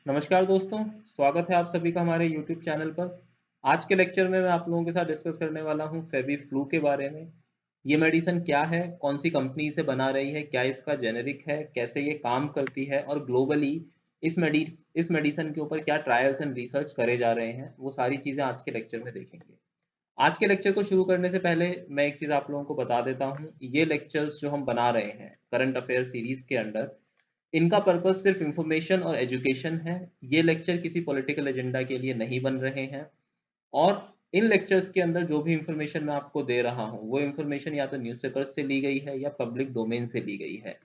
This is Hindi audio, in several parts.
नमस्कार दोस्तों, स्वागत है आप सभी का हमारे YouTube चैनल पर। आज के लेक्चर में मैं आप लोगों के साथ डिस्कस करने वाला हूं फेवी फ्लू के बारे में। ये मेडिसिन क्या है, कौन सी कंपनी इसे बना रही है, क्या इसका जेनेरिक है, कैसे ये काम करती है और ग्लोबली इस मेडिसिन के ऊपर क्या ट्रायल्स एंड रिसर्च करे जा रहे हैं, वो सारी चीज़ें आज के लेक्चर में देखेंगे। आज के लेक्चर को शुरू करने से पहले मैं एक चीज़ आप लोगों को बता देता हूँ। ये लेक्चर्स जो हम बना रहे हैं करंट अफेयर सीरीज़ के अंडर, इनका पर्पस सिर्फ इंफॉर्मेशन और एजुकेशन है। ये लेक्चर किसी पॉलिटिकल एजेंडा के लिए नहीं बन रहे हैं। और इन लेक्चर्स के अंदर जो भी इंफॉर्मेशन मैं आपको दे रहा हूँ वो इंफॉर्मेशन या तो न्यूज़पेपर से ली गई है या पब्लिक डोमेन से ली गई है।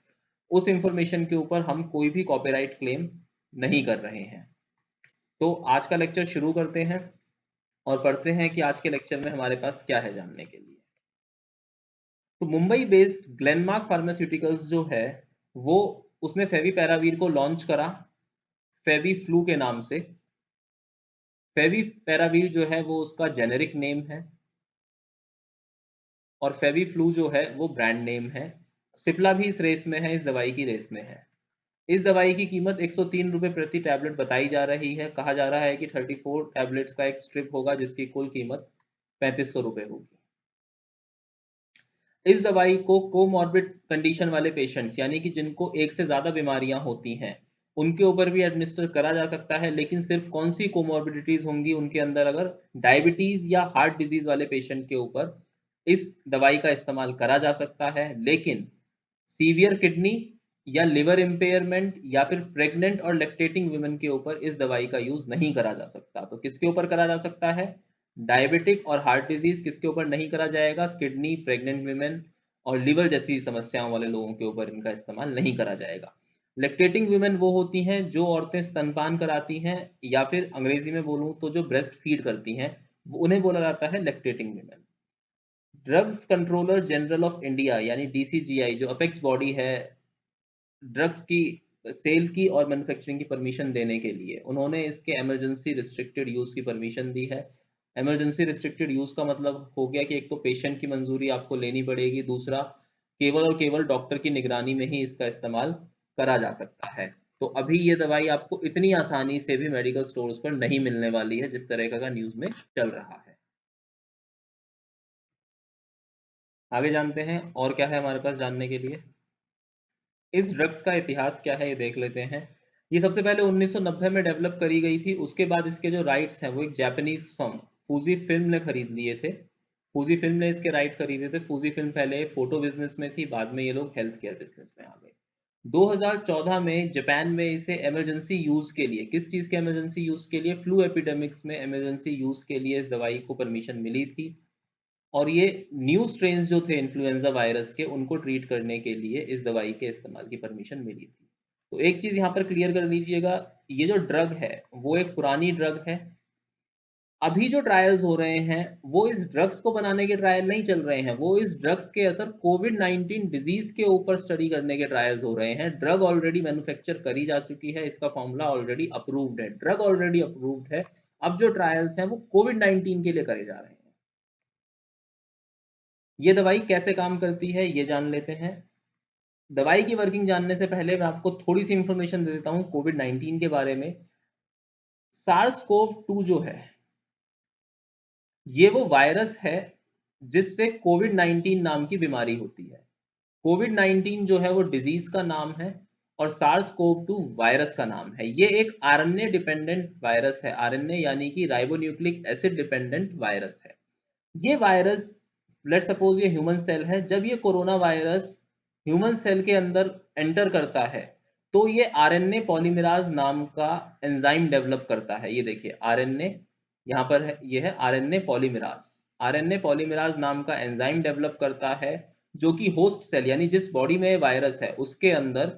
उस इंफॉर्मेशन के ऊपर हम कोई भी कॉपीराइट क्लेम नहीं कर रहे हैं। तो आज का लेक्चर शुरू करते हैं और पढ़ते हैं कि आज के लेक्चर में हमारे पास क्या है जानने के लिए। तो मुंबई बेस्ड ग्लेनमार्क फार्मास्यूटिकल्स जो है वो उसने फेविपेरावीर को लॉन्च करा फेवी फ्लू के नाम से। फेविपेरावीर जो है वो उसका जेनेरिक नेम है और फेवी फ्लू जो है वो ब्रांड नेम है। सिप्ला भी इस रेस में है, इस दवाई की रेस में है। इस दवाई की कीमत 103 रुपये प्रति टैबलेट बताई जा रही है। कहा जा रहा है कि 34 टैबलेट्स का एक स्ट्रिप होगा जिसकी कुल कीमत 3500 रुपये होगी। इस दवाई को कोमॉर्बिड कंडीशन वाले पेशेंट्स यानी कि जिनको एक से ज़्यादा बीमारियां होती हैं उनके ऊपर भी एडमिनिस्टर करा जा सकता है, लेकिन सिर्फ कौन सी कोमॉर्बिडिटीज़ होंगी उनके अंदर, अगर डायबिटीज़ या हार्ट डिजीज़ वाले पेशेंट के ऊपर इस दवाई का इस्तेमाल करा जा सकता है। लेकिन सीवियर किडनी या लिवर इम्पेयरमेंट या फिर प्रेग्नेंट और लैक्टेटिंग वुमेन के ऊपर इस दवाई का यूज़ नहीं करा जा सकता। तो किसके ऊपर करा जा सकता है? डायबिटिक और हार्ट डिजीज किसके ऊपर नहीं करा जाएगा? किडनी, प्रेग्नेंट वीमेन और लिवर जैसी समस्याओं वाले लोगों के ऊपर इनका इस्तेमाल नहीं करा जाएगा। लैक्टेटिंग वीमेन वो होती हैं जो औरतें स्तनपान कराती हैं या फिर अंग्रेजी में बोलूं तो जो ब्रेस्ट फीड करती हैं, उन्हें बोला जाता है lactating women. Drugs controller general of India यानी डीसीजीआई जो अपेक्स बॉडी है ड्रग्स की सेल की और मैन्युफैक्चरिंग की परमिशन देने के लिए, उन्होंने इसके इमरजेंसी रिस्ट्रिक्टेड यूज़ की परमिशन दी है। इमरजेंसी रिस्ट्रिक्टेड यूज़ का मतलब हो गया कि एक तो पेशेंट की मंजूरी आपको लेनी पड़ेगी, दूसरा केवल और केवल डॉक्टर की निगरानी में ही इसका इस्तेमाल करा जा सकता है। तो अभी ये दवाई आपको इतनी आसानी से भी मेडिकल स्टोर्स पर नहीं मिलने वाली है जिस तरह का न्यूज़ में चल रहा है। आगे जानते हैं और क्या है हमारे पास जानने के लिए। इस ड्रग्स का इतिहास क्या है ये देख लेते हैं। ये सबसे पहले 1990 में डेवलप करी गई थी। उसके बाद इसके जो राइट्स हैं वो एक जापानीज फर्म फूजी फिल्म ने खरीद लिए थे। फूजी फिल्म ने इसके राइट खरीदे थे। फूजी फिल्म पहले फोटो बिजनेस में थी, बाद में ये लोग हेल्थ केयर बिजनेस में आ गए। 2014 में जापान में इसे इमरजेंसी यूज के लिए, किस चीज़ के इमरजेंसी यूज के लिए? फ्लू एपिडेमिक्स में इमरजेंसी यूज के लिए इस दवाई को परमिशन मिली थी। और ये न्यू स्ट्रेन्स जो थे इन्फ्लुएंजा वायरस के, उनको ट्रीट करने के लिए इस दवाई के इस्तेमाल की परमिशन मिली थी। तो एक चीज़ यहाँ पर क्लियर कर लीजिएगा, ये जो ड्रग है वो एक पुरानी ड्रग है। अभी जो ट्रायल्स हो रहे हैं वो इस ड्रग्स को बनाने के ट्रायल नहीं चल रहे हैं, वो इस ड्रग्स के असर कोविड-19 डिजीज के ऊपर स्टडी करने के ट्रायल्स हो रहे हैं। ड्रग ऑलरेडी मैन्युफैक्चर करी जा चुकी है, इसका फॉर्मूला ऑलरेडी अप्रूव्ड है, ड्रग ऑलरेडी अप्रूव्ड है। अब जो ट्रायल्स हैं वो कोविड-19 के लिए करे जा रहे हैं। ये दवाई कैसे काम करती है ये जान लेते हैं। दवाई की वर्किंग जानने से पहले मैं आपको थोड़ी सी इंफॉर्मेशन दे देता हूँ कोविड-19 के बारे में। सार्स कोव 2 जो है ये वो वायरस है जिससे कोविड-19 नाम की बीमारी होती है। कोविड-19 जो है वो डिजीज का नाम है और सार्स कोव 2 वायरस का नाम है। ये एक आरएनए डिपेंडेंट वायरस है। आरएनए यानी कि राइबोन्यूक्लिक एसिड डिपेंडेंट वायरस है। ये वायरस, लेट सपोज ये ह्यूमन सेल है, जब ये कोरोना वायरस ह्यूमन सेल के अंदर एंटर करता है तो ये आरएनए पॉलीमराज नाम का एंजाइम डेवलप करता है। ये देखिए आरएनए यहाँ पर है, ये है आरएनए पॉलीमराज। आरएनए पॉलीमराज नाम का एंजाइम डेवलप करता है जो कि होस्ट सेल यानी जिस बॉडी में वायरस है उसके अंदर,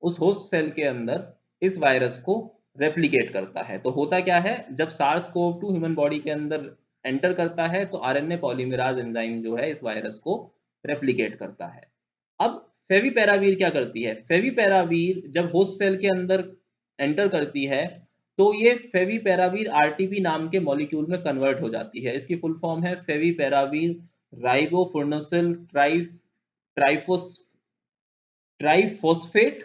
उस होस्ट सेल के अंदर इस वायरस को रेप्लिकेट करता है। तो होता क्या है, जब सार्स कोव 2 ह्यूमन बॉडी के अंदर एंटर करता है तो आरएनए पॉलीमराज एंजाइम जो है इस वायरस को रेप्लिकेट करता है। अब फेविपेरावीर क्या करती है? फेविपेरावीर जब होस्ट सेल के अंदर एंटर करती है तो ये फेविपेरावीर आरटीपी नाम के मॉलिक्यूल में कन्वर्ट हो जाती है। इसकी फुल फॉर्म है फेविपेरावीर राइबोफुर्नोसिल ट्राइफोस्फेट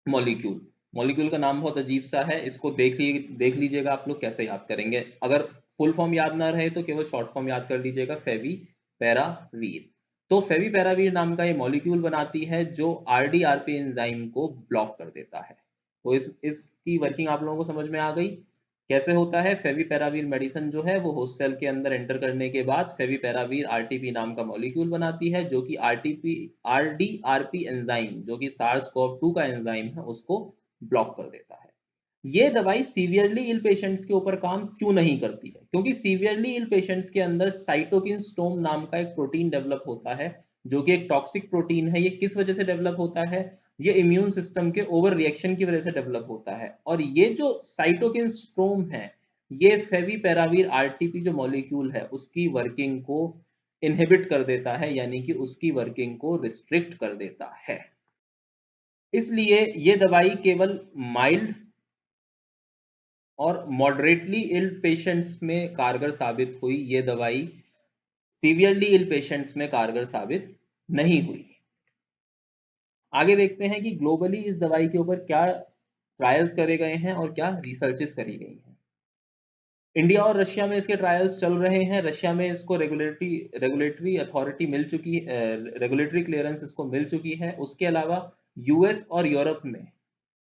मॉलिक्यूल। मॉलिक्यूल का नाम बहुत अजीब सा है, इसको देख लीजिएगा आप लोग कैसे याद करेंगे। अगर फुल फॉर्म याद ना रहे तो केवल शॉर्ट फॉर्म याद कर लीजिएगा, फेवी पैरावीर। तो फेवी पैरावीर नाम का ये मॉलिक्यूल बनाती है जो आरडीआरपी एंजाइम को ब्लॉक कर देता है। तो इसकी वर्किंग आप लोगों को समझ में आ गई कैसे होता है। फेविपिराविर मेडिसिन जो है वो होस्ट सेल के अंदर एंटर करने के बाद फेविपिराविर आरटीपी नाम का मॉलिक्यूल बनाती है जो कि आरडीआरपी एंजाइम जो कि सार्स कोव 2 का एंजाइम है उसको ब्लॉक कर देता है। ये दवाई सीवियरली इल पेशेंट्स के ऊपर काम क्यों नहीं करती है? क्योंकि सीवियरली इल पेशेंट्स के अंदर साइटोकिन स्टोम नाम का एक प्रोटीन डेवलप होता है जो कि एक टॉक्सिक प्रोटीन है। ये किस वजह से डेवलप होता है? ये इम्यून सिस्टम के ओवर रिएक्शन की वजह से डेवलप होता है। और ये जो साइटोकिन स्टोम है ये फेविपिराविर आरटीपी जो मॉलिक्यूल है उसकी वर्किंग को इनहिबिट कर देता है, यानी कि उसकी वर्किंग को रिस्ट्रिक्ट कर देता है। इसलिए ये दवाई केवल माइल्ड और मॉडरेटली इल पेशेंट्स में कारगर साबित हुई, ये दवाई सीवियरली इल पेशेंट्स में कारगर साबित नहीं हुई। आगे देखते हैं कि ग्लोबली इस दवाई के ऊपर क्या ट्रायल्स करे गए हैं और क्या रिसर्चेस करी गई हैं। इंडिया और रशिया में इसके ट्रायल्स चल रहे हैं। रशिया में इसको रेगुलेटरी अथॉरिटी मिल चुकी है, रेगुलेटरी क्लियरेंस इसको मिल चुकी है। उसके अलावा यूएस और यूरोप में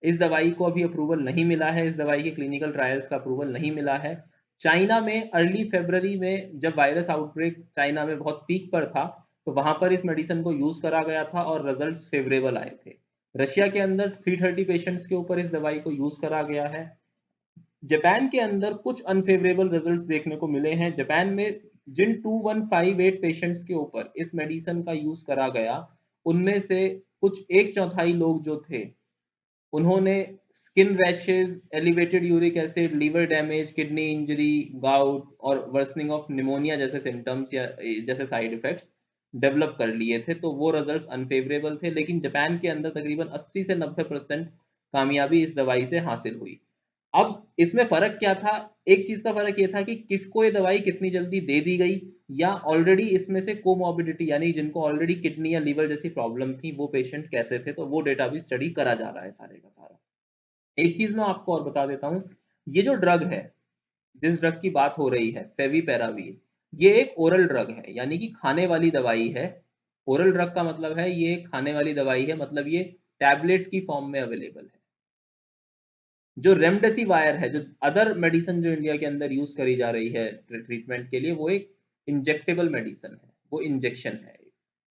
इस दवाई को अभी अप्रूवल नहीं मिला है, इस दवाई के क्लिनिकल ट्रायल्स का अप्रूवल नहीं मिला है। चाइना में अर्ली फरवरी में जब वायरस आउटब्रेक चाइना में बहुत पीक पर था तो वहां पर इस मेडिसिन को यूज करा गया था और रिजल्ट्स फेवरेबल आए थे। रशिया के अंदर 330 पेशेंट्स के ऊपर इस दवाई को यूज करा गया है। जापान के अंदर कुछ अनफेवरेबल रिजल्ट्स देखने को मिले हैं। जापान में जिन 2158 पेशेंट्स के ऊपर इस मेडिसिन का यूज करा गया उनमें से कुछ एक चौथाई लोग जो थे उन्होंने skin rashes, elevated uric acid, liver damage, kidney injury, gout और वर्सनिंग ऑफ निमोनिया जैसे सिम्टम्स या जैसे साइड इफेक्ट्स डेवलप कर लिए थे। तो वो रिजल्ट्स अनफेवरेबल थे, लेकिन जापान के अंदर तकरीबन 80 से 90% कामयाबी इस दवाई से हासिल हुई। अब इसमें फर्क क्या था? एक चीज का फर्क ये था कि किसको ये दवाई कितनी जल्दी दे दी गई, या ऑलरेडी इसमें से कोमॉर्बिडिटी यानी जिनको ऑलरेडी किडनी या लीवर जैसी प्रॉब्लम थी वो पेशेंट कैसे थे, तो वो डेटा भी स्टडी करा जा रहा है सारे का सारा। एक चीज मैं आपको और बता देता हूँ, ये जो ड्रग है, जिस ड्रग की बात हो रही है फेविपिराविर, ये एक ओरल ड्रग है यानी कि खाने वाली दवाई है। ओरल ड्रग का मतलब है ये खाने वाली दवाई है, मतलब ये टैबलेट की फॉर्म में अवेलेबल है। जो रेमडेसिविर है, जो अदर मेडिसिन जो इंडिया के अंदर यूज करी जा रही है ट्रीटमेंट के लिए, वो एक इंजेक्टेबल मेडिसिन है, वो इंजेक्शन है।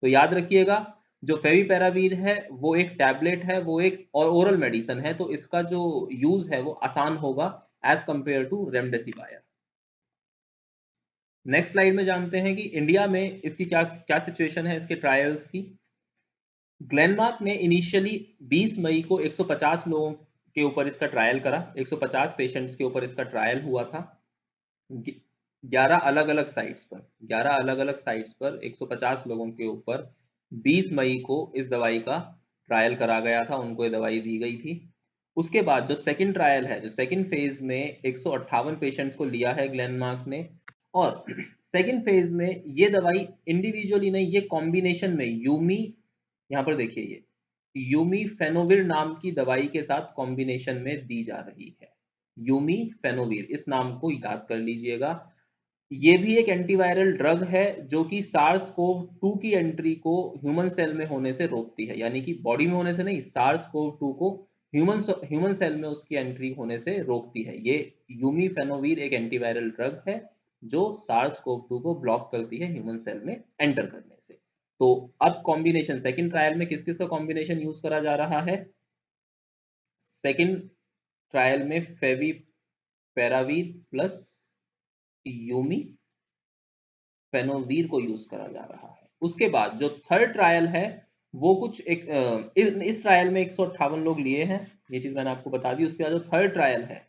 तो याद रखिएगा, जो फेविपिराविर है वो एक टैबलेट है, वो एक ओरल मेडिसिन है, तो इसका जो यूज है वो आसान होगा as compared to remdesivir. Next slide में जानते हैं कि इंडिया में इसकी क्या क्या सिचुएशन है इसके ट्रायल्स की। ग्लेनमार्क ने इनिशियली 20 मई को 150 लोगों के ऊपर इसका ट्रायल करा, 150 पेशेंट्स के ऊपर इसका ट्रायल हुआ था। 11 अलग अलग साइट्स पर 11 अलग अलग साइट्स पर 150 लोगों के ऊपर 20 मई को इस दवाई का ट्रायल करा गया था, उनको ये दवाई दी गई थी। उसके बाद जो सेकंड ट्रायल है, जो सेकंड फेज में 158 पेशेंट्स को लिया है ग्लेनमार्क ने, और सेकंड फेज में ये दवाई इंडिविजुअली नहीं, ये कॉम्बिनेशन में यूमी, यहाँ पर देखिए ये यूमी फेनोविर नाम की दवाई के साथ कॉम्बिनेशन में दी जा रही है। यूमी फेनोविर, इस नाम को याद कर लीजिएगा। ये भी एक एंटीवायरल ड्रग है जो कि सार्स कोव 2 की एंट्री को ह्यूमन सेल में होने से रोकती है, यानी कि बॉडी में होने से नहीं, सार्स कोव 2 को ह्यूमन सेल में उसकी एंट्री होने से रोकती है। ये यूमी फेनोविर एक एंटीवायरल ड्रग है जो सार्स कोव 2 को ब्लॉक करती है ह्यूमन सेल में एंटर करने से। तो अब कॉम्बिनेशन सेकंड ट्रायल में किस किस का कॉम्बिनेशन यूज करा जा रहा है? सेकंड ट्रायल में फेविपिराविर प्लस यूमी फेनोवीर को यूज करा जा रहा है। उसके बाद जो थर्ड ट्रायल है वो कुछ एक इस ट्रायल में 158 लोग लिए हैं, ये चीज मैंने आपको बता दी। उसके बाद जो थर्ड ट्रायल है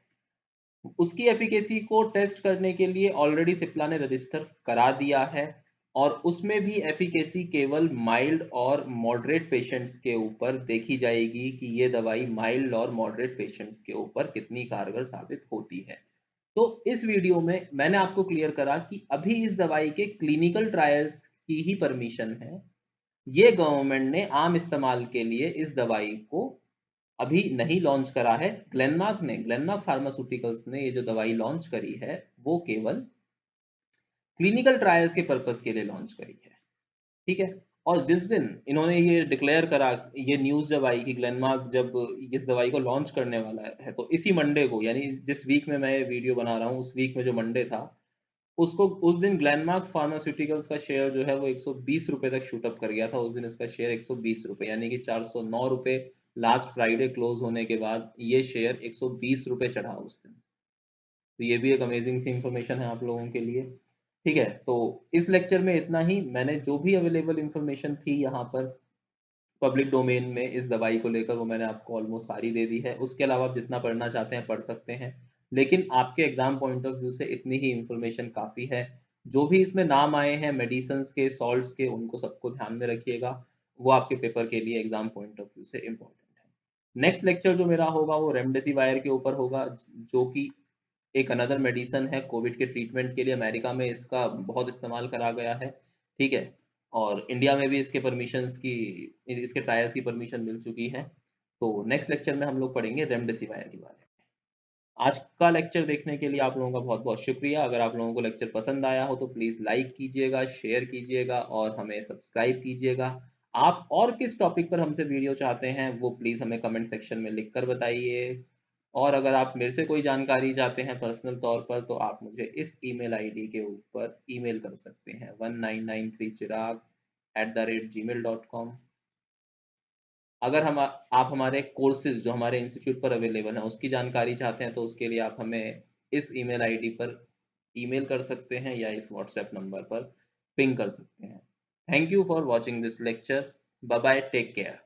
उसकी एफिकेसी को टेस्ट करने के लिए ऑलरेडी सिप्ला ने रजिस्टर करा दिया है, और उसमें भी एफिकेसी केवल माइल्ड और मॉडरेट पेशेंट्स के ऊपर देखी जाएगी कि ये दवाई माइल्ड और मॉडरेट पेशेंट्स के ऊपर कितनी कारगर साबित होती है। तो इस वीडियो में मैंने आपको क्लियर करा कि अभी इस दवाई के क्लिनिकल ट्रायल्स की ही परमिशन है। ये गवर्नमेंट ने आम इस्तेमाल के लिए इस दवाई को अभी नहीं लॉन्च करा है। ग्लेनमार्क फार्मास्यूटिकल्स ने ये जो दवाई लॉन्च करी है वो केवल क्लिनिकल ट्रायल्स के पर्पस के लिए लॉन्च करी है, ठीक है। और जिस दिन इन्होंने ये डिक्लेयर करा, ये न्यूज़ जब आई कि ग्लेनमार्क जब इस दवाई को लॉन्च करने वाला है, तो इसी मंडे को, यानी जिस वीक में मैं ये वीडियो बना रहा हूँ उस वीक में जो मंडे था, उसको उस दिन ग्लेनमार्क फार्मास्यूटिकल्स का शेयर जो है वो 120 रुपए तक शूट अप कर गया था। उस दिन इसका शेयर 120 रुपए, यानी कि 409 रुपए लास्ट फ्राइडे क्लोज होने के बाद ये शेयर 120 रुपए चढ़ा उस दिन। तो ये भी एक अमेजिंग सी इंफॉर्मेशन है आप लोगों के लिए, ठीक है। तो इस लेक्चर में इतना ही। मैंने जो भी अवेलेबल इंफॉर्मेशन थी यहाँ पर पब्लिक डोमेन में इस दवाई को लेकर, वो मैंने आपको ऑलमोस्ट सारी दे दी है। उसके अलावा आप जितना पढ़ना चाहते हैं पढ़ सकते हैं, लेकिन आपके एग्जाम पॉइंट ऑफ व्यू से इतनी ही इंफॉर्मेशन काफ़ी है। जो भी इसमें नाम आए हैं मेडिसिन के, सॉल्ट्स के, उनको सबको ध्यान में रखिएगा। वो आपके पेपर के लिए एग्जाम पॉइंट ऑफ व्यू से इम्पोर्टेंट है। नेक्स्ट लेक्चर जो मेरा होगा वो रेमडेसिविर के ऊपर होगा, जो कि एक अनदर मेडिसन है कोविड के ट्रीटमेंट के लिए। अमेरिका में इसका बहुत इस्तेमाल करा गया है, ठीक है। और इंडिया में भी इसके ट्रायल्स की परमिशन मिल चुकी है। तो नेक्स्ट लेक्चर में हम लोग पढ़ेंगे रेमडेसिविर के बारे में। आज का लेक्चर देखने के लिए आप लोगों का बहुत बहुत शुक्रिया। अगर आप लोगों को लेक्चर पसंद आया हो तो प्लीज़ लाइक कीजिएगा, शेयर कीजिएगा और हमें सब्सक्राइब कीजिएगा। आप और किस टॉपिक पर हमसे वीडियो चाहते हैं वो प्लीज़ हमें कमेंट सेक्शन में लिख कर बताइए। और अगर आप मेरे से कोई जानकारी चाहते हैं पर्सनल तौर पर, तो आप मुझे इस ईमेल आईडी के ऊपर ईमेल कर सकते हैं 1993chirag@gmail.com। अगर आप हमारे कोर्सेज जो हमारे इंस्टीट्यूट पर अवेलेबल हैं उसकी जानकारी चाहते हैं, तो उसके लिए आप हमें इस ईमेल आईडी पर ईमेल कर सकते हैं या इस व्हाट्सएप नंबर पर पिंग कर सकते हैं। Thank you for watching this lecture. Bye bye, take care.